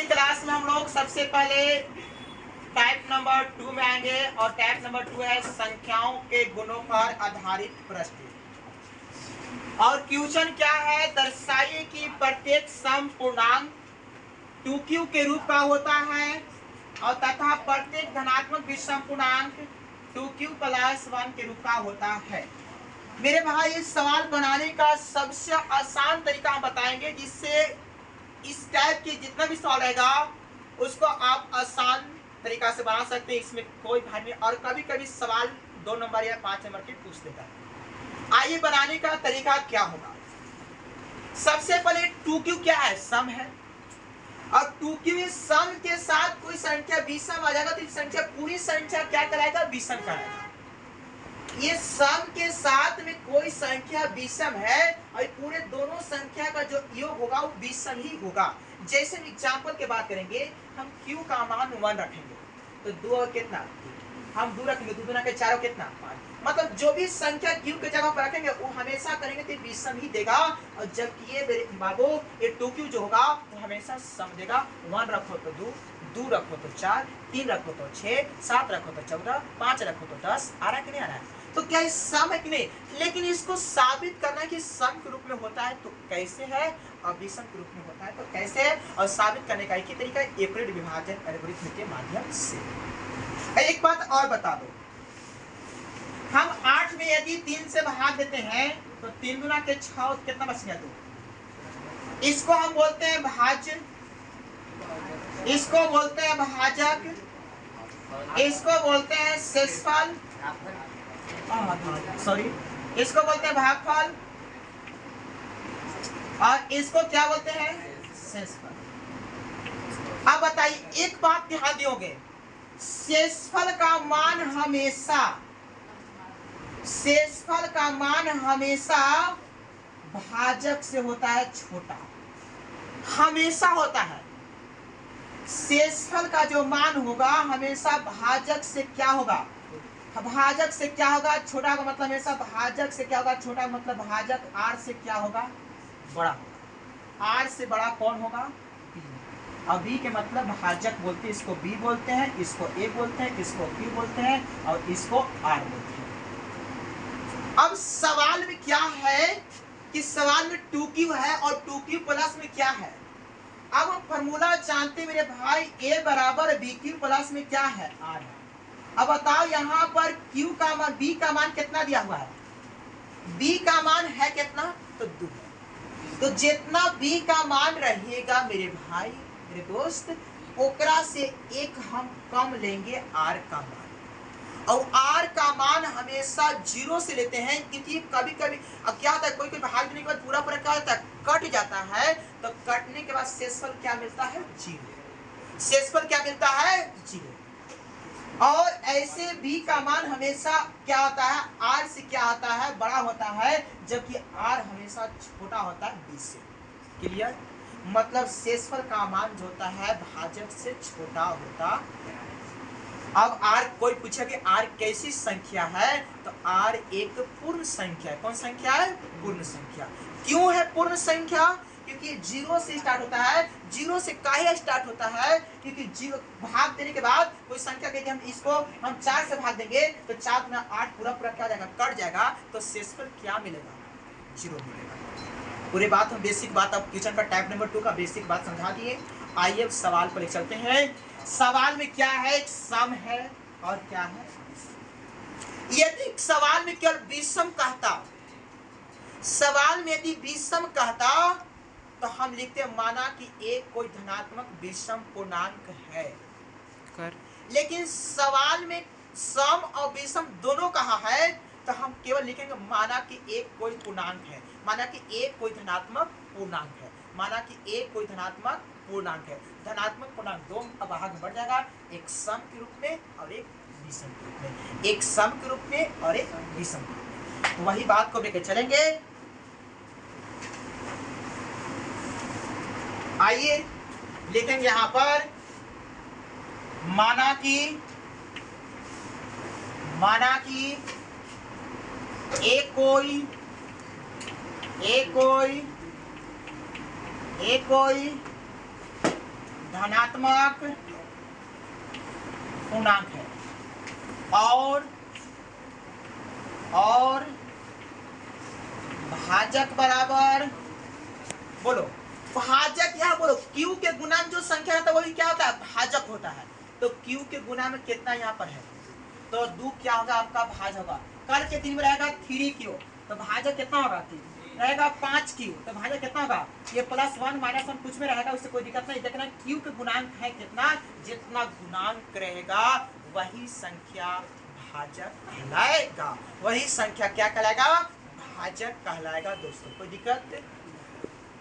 Class में हम लोग सबसे पहले टाइप नंबर 2 में आएंगे और टाइप नंबर 2 है संख्याओं के गुणों पर आधारित प्रश्न। और क्वेश्चन क्या है, दर्शाइए कि प्रत्येक सम पूर्णांक 2q के रूप का होता है और तथा प्रत्येक धनात्मक विषम पूर्णांक 2q + 1 के रूप का होता है। मेरे भाई इस सवाल बनाने का सबसे आसान तरीका हम बताएंगे, जिससे इस टाइप के जितना भी सवाल रहेगा उसको आप आसान तरीका से बना सकते हैं, इसमें कोई भय नहीं। और कभी कभी सवाल 2 नंबर या 5 नंबर के पूछ देता है। आइए बनाने का तरीका क्या होगा। सबसे पहले 2q क्या है, सम है। और 2q सम के साथ कोई संख्या विषम आ जाएगा तो इस संख्या पूरी संख्या क्या कराएगा, विषम कराएगा। ये सम के साथ में कोई संख्या विषम है और पूरे दोनों संख्या का जो योग होगा वो विषम ही होगा। जैसे एग्जांपल की बात करेंगे, हम q का मान 1 रखेंगे तो 2 और कितना, हम 2 रखेंगे, 2 दूना के 4 और कितना 5। मतलब जो भी संख्या q के जगह पर रखेंगे वो हमेशा करेंगे तो विषम ही देगा। और जबकि ये बाबू ये 2q जो होगा वो हमेशा सम देगा। 1 रखो तो 2, 2 रखो तो 4, 3 रखो तो 6, 7 रखो तो 14, 5 रखो तो 10। आ रहा है कि नहीं आ रहा है? तो क्या ये सम है कि नहीं? लेकिन इसको साबित करना है कि सम के रूप में होता है तो कैसे है और विषम के रूप में होता है तो कैसे है, और साबित करने का एक ही तरीका है, यूक्लिड विभाजन एल्गोरिथम के माध्यम से। एक बात और बता दो, हम 8 में यदि 3 से भाग देते हैं तो 3 गुना के 6 कितना बच गया, 2। इसको हम बोलते हैं भाज्य, इसको बोलते हैं भाजक, इसको बोलते हैं शेषफल, सॉरी इसको बोलते हैं भागफल, और इसको क्या बोलते हैं, शेषफल। अब बताइए एक बात ध्यान दियोगे, शेषफल का मान हमेशा, शेषफल का मान हमेशा भाजक से होता है छोटा, हमेशा होता है। शेषफल का जो मान होगा हमेशा भाजक से क्या होगा, भाजक से क्या होगा, छोटा का मतलब हमेशा भाजक से क्या होगा, छोटा मतलब भाजक r से क्या होगा, बड़ा होगा। r से बड़ा कौन होगा, b। और b के मतलब भाजक बोलते हैं, इसको b बोलते हैं, इसको a बोलते हैं, इसको q बोलते हैं और इसको r बोलते हैं। अब सवाल में क्या है कि सवाल में 2q है और 2q प्लस में क्या है। अब हम फॉर्मूला जानते मेरे भाई, a बराबर bq प्लस में क्या है, r है। अब बताओ यहाँ पर q का मान, b का मान कितना दिया हुआ है, b का मान है कितना, तो 2। तो जितना b का मान रहेगा मेरे भाई मेरे दोस्त, ओकरा से एक हम कम लेंगे r का मान। और r का मान हमेशा 0 से लेते हैं, क्योंकि कभी कभी अब क्या होता है, कोई भाग देने के बाद पूरा पूरा क्या होता है, कट जाता है। तो कटने के बाद शेषफल क्या मिलता है, 0। शेषफल क्या मिलता है, 0। और ऐसे b का मान हमेशा क्या होता है, r से क्या होता है, बड़ा होता है, जबकि r हमेशा छोटा होता है b से। क्लियर? मतलब शेषफल का मान जो होता है भाजक से छोटा होता है। अब r, कोई पूछे कि r कैसी संख्या है, तो r एक पूर्ण संख्या है। कौन संख्या है, पूर्ण संख्या। क्यों है पूर्ण संख्या, क्योंकि 0 से स्टार्ट होता है। 0 से काहे स्टार्ट होता है, क्योंकि 0 भाग देने के बाद कोई संख्या के हम इसको हम 4 से भाग देंगे तो 4 गुना 8 पूरा पूरा क्या हो जाएगा, कट जाएगा। तो शेषफल क्या मिलेगा, 0 मिलेगा। पूरी बात हम बेसिक बात, अब क्वेश्चन का टाइप नंबर 2 का बेसिक बात समझा दिए। आइए अब सवाल पर चलते हैं। सवाल में क्या है, एक सम है और क्या है, यदि सवाल में केवल विषम कहता, सवाल में यदि विषम कहता तो हम लिखते हैं माना कि एक कोई धनात्मक विषम पूर्णांक है कर। लेकिन सवाल में सम और विषम दोनों कहा है तो हम केवल लिखेंगे माना कि एक कोई पूर्णांक है, माना कि एक कोई धनात्मक पूर्णांक है, माना कि एक कोई धनात्मक पूर्णांक है। धनात्मक पूर्णांक 2 भाग में बढ़ जाएगा, एक सम के रूप में और एक विषम के रूप में, एक सम के रूप में और एक विषम के रूप में। वही बात को लेकर चलेंगे। आइए लिखेंगे यहाँ पर माना कि एक कोई धनात्मक पूर्णांक है और भाजक बराबर, बोलो भाजक, यहाँ बोलो q के गुना में जो संख्या रहता है वही क्या होता है, भाजक होता है। तो q के गुना में कितना यहाँ पर है, तो 2 क्या होगा आपका भाज होगा। कल के दिन में रहेगा 3q, तो भाजक कितना होगा, 3 रहेगा 5q, तो भाजक कितना होगा, ये +1 -1 कुछ में रहेगा, उससे कोई दिक्कत नहीं। देखना q के गुणांक है कितना, जितना गुणांक रहेगा वही संख्या भाजक कहलाएगा, वही संख्या क्या कहलाएगा, भाजक कहलाएगा दोस्तों, कोई दिक्कत।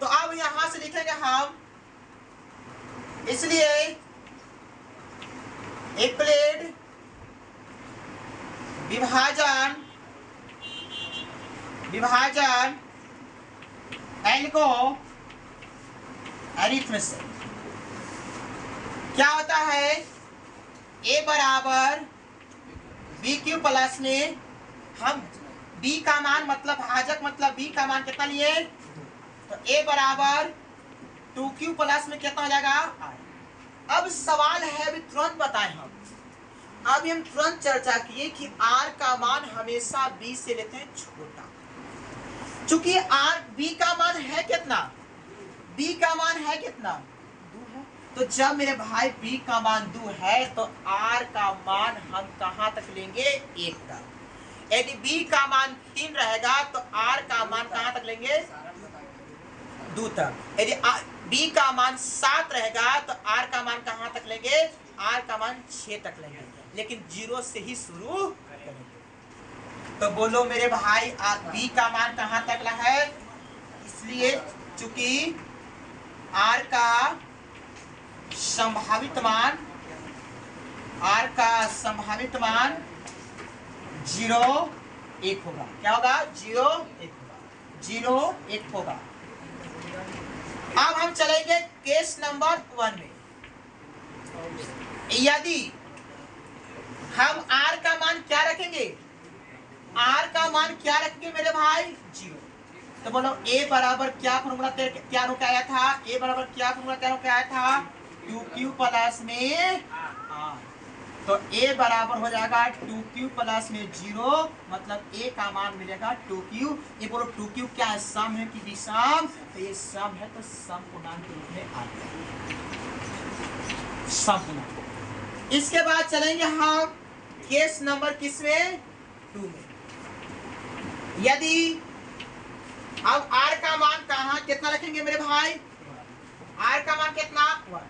तो अब यहां से लिखेंगे हम, इसलिए euclid विभाजन एल्गोरिथ्म क्या होता है, a बराबर BQ प्लस में हम b का मान मतलब भाजक मतलब b का मान कितना लिए, तो a बराबर 2q प्लस में कितना हो जाएगा r। अब सवाल है, अभी तुरंत बताएं हम, अभी हम तुरंत चर्चा किए कि r का मान हमेशा b से लेते हैं छोटा, चूंकि r b का मान है कितना, b का मान है कितना 2 है, तो जब मेरे भाई b का मान 2 है तो r का मान हम कहां तक लेंगे, 1 तक। यदि b का मान 3 रहेगा तो r का मान कहां तक लेंगे, 2 तक। यदि b का मान 7 रहेगा तो r का मान कहां तक लेंगे, r का मान 6 तक लेंगे, लेकिन 0 से ही शुरू करेंगे। तो बोलो मेरे भाई b का मान कहां तक है, इसलिए चूंकि r का संभावित मान 0 1 होगा, क्या होगा, 0 1 होगा। अब हम चलेंगे केस नंबर 1 में, यदि हम r का मान क्या रखेंगे, r का मान क्या रखेंगे मेरे भाई, 0। तो बोलो a बराबर क्या फॉर्मूला क्या रोके आया था, a बराबर क्या फॉर्मूला क्या रोके आया था, 2q प्लस में r। तो a बराबर हो जाएगा 2q प्लस में 0, मतलब a का मान मिलेगा 2q। ये बोलो 2q क्या है, सम है कि विषम, तो ये सम है, तो सम पूर्णांक के रूप में आ गया, सम पूर्णांक। इसके बाद चलेंगे हम केस नंबर किसमें, 2 में। यदि अब r का मान कहां कितना रखेंगे मेरे भाई, r का मान कितना 1,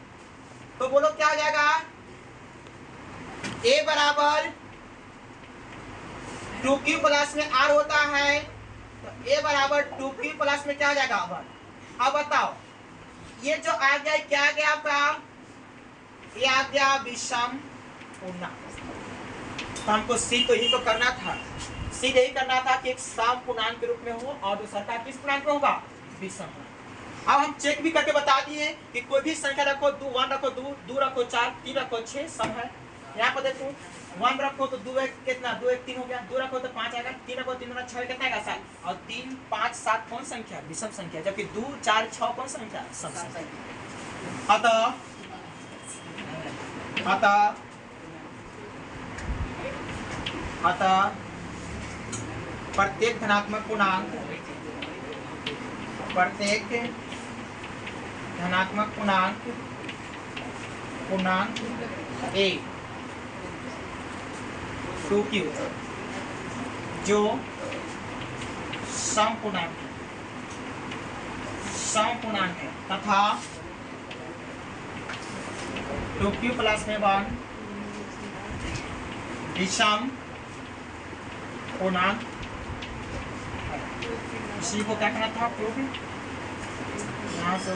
तो बोलो क्या हो जाएगा, a बराबर 2q प्लस में r होता है, तो a बराबर 2q प्लस में क्या हो जाएगा 1। अब बताओ ये जो आ गया क्या आ गया आपका, ये आ गया विषम पूर्णांक। तो हमको सी तो यही तो करना था, सी यही करना था कि एक सम पूर्णांक के रूप में हो और दूसरा का किस पूर्णांक में होगा, विषम पूर्णांक। अब हम चेक भी करके बता दिए कि कोई भी संख्या रखो, 2 1 रखो, 2 रखो, 4 3 रखो, 6 सम है। यहाँ पर देखो 1 रखो तो 2 1 कितना, 2 1 3 हो गया, 2 रखो तो 5 आएगा, 3 रखो 3 6 कितना आएगा 7, और 3 5 7 कौन संख्या, विषम संख्या, जबकि 2 4 6 कौन संख्या, सम संख्या। अतः प्रत्येक धनात्मक पूर्णांक a 2q जो सम पूर्णांक है तथा 2q प्लस में 1 विषम पूर्णांक, इसी को क्या करना था, यहाँ से